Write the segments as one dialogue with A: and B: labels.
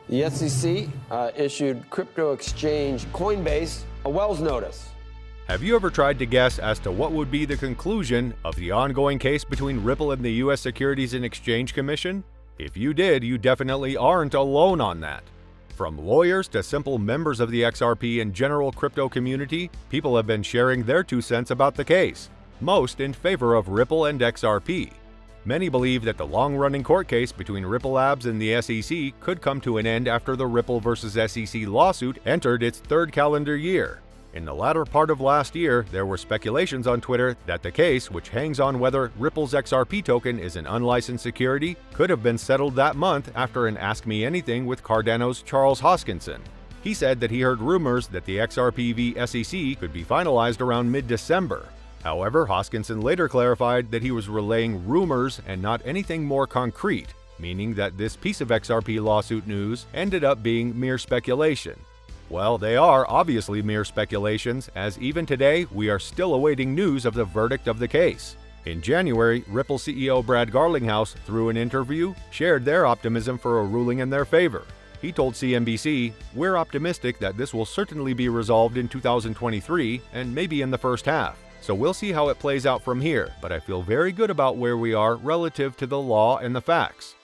A: The SEC issued crypto exchange Coinbase a Wells notice.
B: Have you ever tried to guess as to what would be the conclusion of the ongoing case between Ripple and the U.S. Securities and Exchange Commission? If you did, you definitely aren't alone on that. From lawyers to simple members of the XRP and general crypto community, people have been sharing their 2 cents about the case, most in favor of Ripple and XRP. Many believe that the long-running court case between Ripple Labs and the SEC could come to an end after the Ripple vs. SEC lawsuit entered its 3rd calendar year. In the latter part of last year, there were speculations on Twitter that the case, which hangs on whether Ripple's XRP token is an unlicensed security, could have been settled that month after an Ask Me Anything with Cardano's Charles Hoskinson. He said that he heard rumors that the XRP v. SEC could be finalized around mid-December. However, Hoskinson later clarified that he was relaying rumors and not anything more concrete, meaning that this piece of XRP lawsuit news ended up being mere speculation. Well, they are obviously mere speculations, as even today we are still awaiting news of the verdict of the case. In January, Ripple CEO Brad Garlinghouse, through an interview, shared their optimism for a ruling in their favor. He told CNBC, "We're optimistic that this will certainly be resolved in 2023 and maybe in the first half. So we'll see how it plays out from here, but I feel very good about where we are relative to the law and the facts."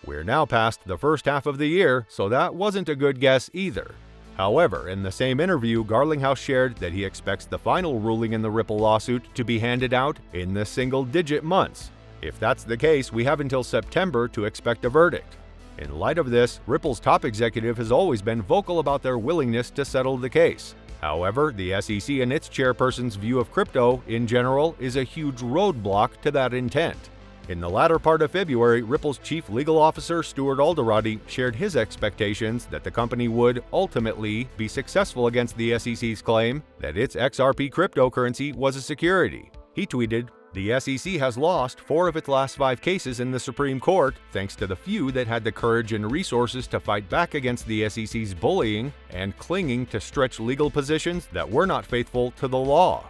B: We're now past the first half of the year, so that wasn't a good guess either. However, in the same interview, Garlinghouse shared that he expects the final ruling in the Ripple lawsuit to be handed out in the single-digit months. If that's the case, we have until September to expect a verdict. In light of this, Ripple's top executive has always been vocal about their willingness to settle the case. However, the SEC and its chairperson's view of crypto, in general, is a huge roadblock to that intent. In the latter part of February, Ripple's chief legal officer, Stuart Alderati, shared his expectations that the company would ultimately be successful against the SEC's claim that its XRP cryptocurrency was a security. He tweeted, "The SEC has lost 4 of its last 5 cases in the Supreme Court thanks to the few that had the courage and resources to fight back against the SEC's bullying and clinging to stretch legal positions that were not faithful to the law."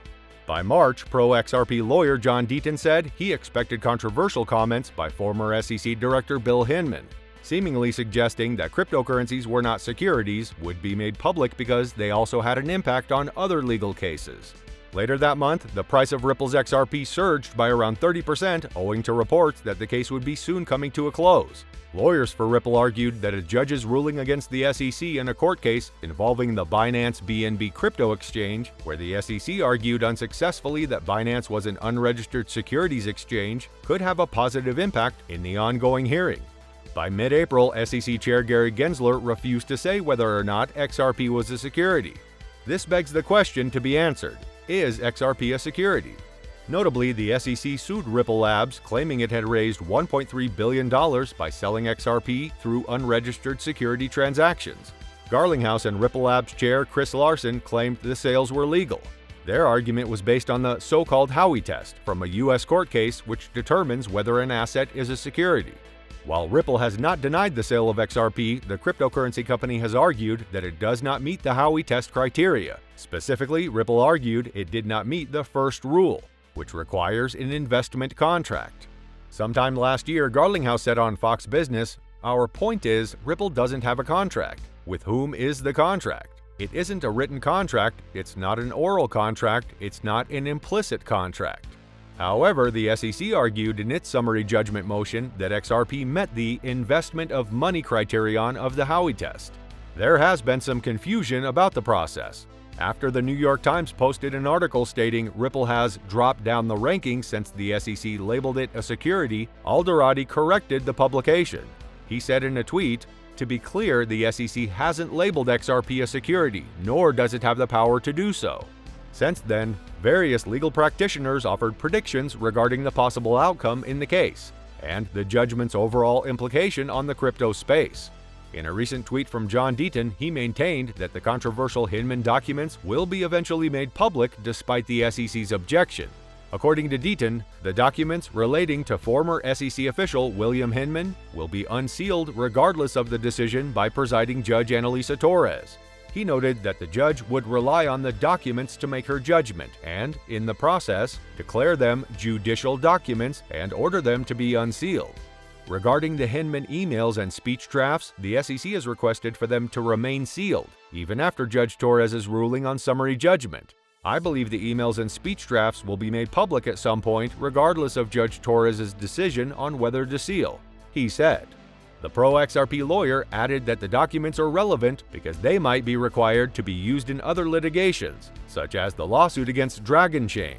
B: By March, pro-XRP lawyer John Deaton said he expected controversial comments by former SEC Director Bill Hinman, seemingly suggesting that cryptocurrencies were not securities would be made public because they also had an impact on other legal cases. Later that month, the price of Ripple's XRP surged by around 30% owing to reports that the case would be soon coming to a close. Lawyers for Ripple argued that a judge's ruling against the SEC in a court case involving the Binance BNB crypto exchange, where the SEC argued unsuccessfully that Binance was an unregistered securities exchange, could have a positive impact in the ongoing hearing. By mid-April, SEC Chair Gary Gensler refused to say whether or not XRP was a security. This begs the question to be answered: is XRP a security? Notably, the SEC sued Ripple Labs, claiming it had raised $1.3 billion by selling XRP through unregistered security transactions. Garlinghouse and Ripple Labs chair Chris Larson claimed the sales were legal. Their argument was based on the so-called Howey test from a U.S. court case which determines whether an asset is a security. While Ripple has not denied the sale of XRP, the cryptocurrency company has argued that it does not meet the Howey test criteria. Specifically, Ripple argued it did not meet the first rule, which requires an investment contract. Sometime last year, Garlinghouse said on Fox Business, "Our point is, Ripple doesn't have a contract. With whom is the contract? It isn't a written contract, it's not an oral contract, it's not an implicit contract." However, the SEC argued in its summary judgment motion that XRP met the investment of money criterion of the Howey test. There has been some confusion about the process. After the New York Times posted an article stating Ripple has dropped down the rankings since the SEC labeled it a security, Alderati corrected the publication. He said in a tweet, "To be clear, the SEC hasn't labeled XRP a security, nor does it have the power to do so." Since then, various legal practitioners offered predictions regarding the possible outcome in the case and the judgment's overall implication on the crypto space. In a recent tweet from John Deaton, he maintained that the controversial Hinman documents will be eventually made public despite the SEC's objection. According to Deaton, the documents relating to former SEC official William Hinman will be unsealed regardless of the decision by presiding Judge Annalisa Torres. He noted that the judge would rely on the documents to make her judgment and, in the process, declare them judicial documents and order them to be unsealed. Regarding the Hinman emails and speech drafts, the SEC has requested for them to remain sealed, even after Judge Torres's ruling on summary judgment. I believe the emails and speech drafts will be made public at some point, regardless of Judge Torres's decision on whether to seal, he said. The pro-XRP lawyer added that the documents are relevant because they might be required to be used in other litigations, such as the lawsuit against Dragon Chain.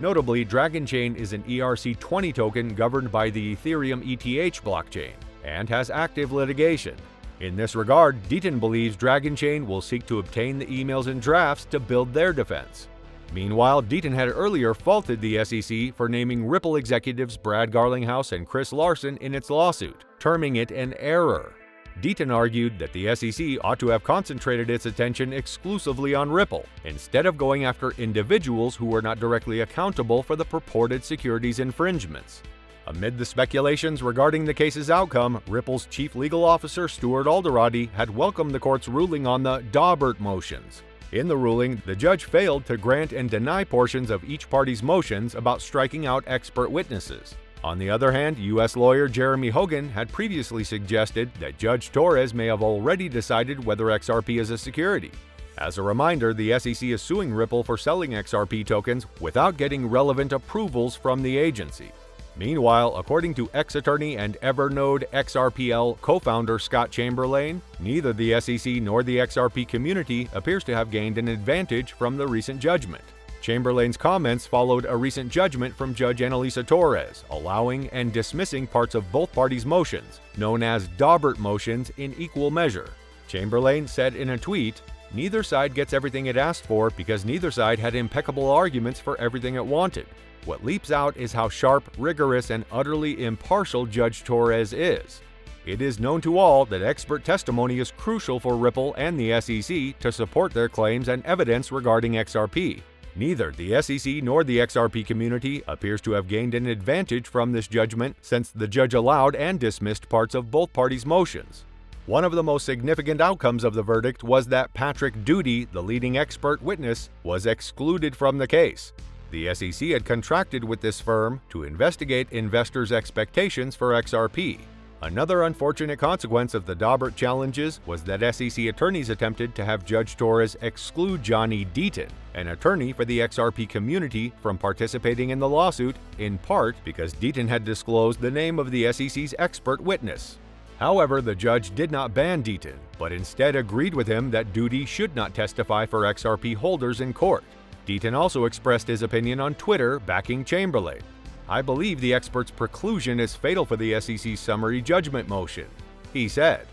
B: Notably, Dragon Chain is an ERC-20 token governed by the Ethereum ETH blockchain and has active litigation. In this regard, Deaton believes Dragon Chain will seek to obtain the emails and drafts to build their defense. Meanwhile, Deaton had earlier faulted the SEC for naming Ripple executives Brad Garlinghouse and Chris Larson in its lawsuit, terming it an error. Deaton argued that the SEC ought to have concentrated its attention exclusively on Ripple, instead of going after individuals who were not directly accountable for the purported securities infringements. Amid the speculations regarding the case's outcome, Ripple's chief legal officer Stuart Alderati had welcomed the court's ruling on the Daubert motions. In the ruling, the judge failed to grant and deny portions of each party's motions about striking out expert witnesses. On the other hand, U.S. lawyer Jeremy Hogan had previously suggested that Judge Torres may have already decided whether XRP is a security. As a reminder, the SEC is suing Ripple for selling XRP tokens without getting relevant approvals from the agency. Meanwhile, according to ex-attorney and Evernode XRPL co-founder Scott Chamberlain, neither the SEC nor the XRP community appears to have gained an advantage from the recent judgment. Chamberlain's comments followed a recent judgment from Judge Annalisa Torres, allowing and dismissing parts of both parties' motions, known as Daubert motions, in equal measure. Chamberlain said in a tweet, "Neither side gets everything it asked for because neither side had impeccable arguments for everything it wanted. What leaps out is how sharp, rigorous, and utterly impartial Judge Torres is. It is known to all that expert testimony is crucial for Ripple and the SEC to support their claims and evidence regarding XRP. Neither the SEC nor the XRP community appears to have gained an advantage from this judgment since the judge allowed and dismissed parts of both parties' motions." One of the most significant outcomes of the verdict was that Patrick Doody, the leading expert witness, was excluded from the case. The SEC had contracted with this firm to investigate investors' expectations for XRP. Another unfortunate consequence of the Daubert challenges was that SEC attorneys attempted to have Judge Torres exclude Johnny Deaton, an attorney for the XRP community, from participating in the lawsuit, in part because Deaton had disclosed the name of the SEC's expert witness. However, the judge did not ban Deaton, but instead agreed with him that Doody should not testify for XRP holders in court. Deaton also expressed his opinion on Twitter, backing Chamberlain. "I believe the expert's preclusion is fatal for the SEC's summary judgment motion," he said.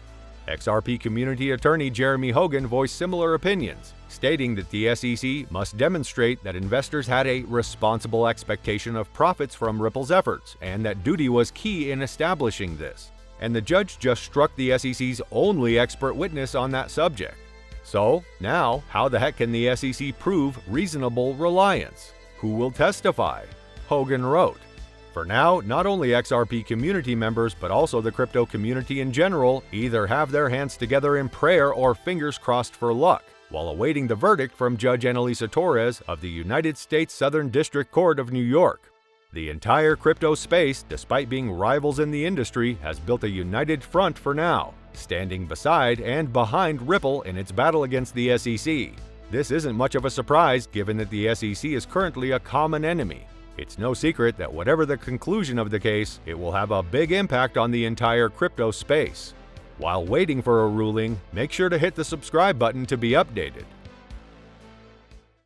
B: XRP community attorney Jeremy Hogan voiced similar opinions, stating that the SEC must demonstrate that investors had a responsible expectation of profits from Ripple's efforts and that Doody was key in establishing this. And the judge just struck the SEC's only expert witness on that subject. So, now, how the heck can the SEC prove reasonable reliance? Who will testify? Hogan wrote. For now, not only XRP community members but also the crypto community in general either have their hands together in prayer or fingers crossed for luck, while awaiting the verdict from Judge Annalisa Torres of the United States Southern District Court of New York. The entire crypto space, despite being rivals in the industry, has built a united front for now, standing beside and behind Ripple in its battle against the SEC. This isn't much of a surprise given that the SEC is currently a common enemy. It's no secret that whatever the conclusion of the case, it will have a big impact on the entire crypto space. While waiting for a ruling, make sure to hit the subscribe button to be updated.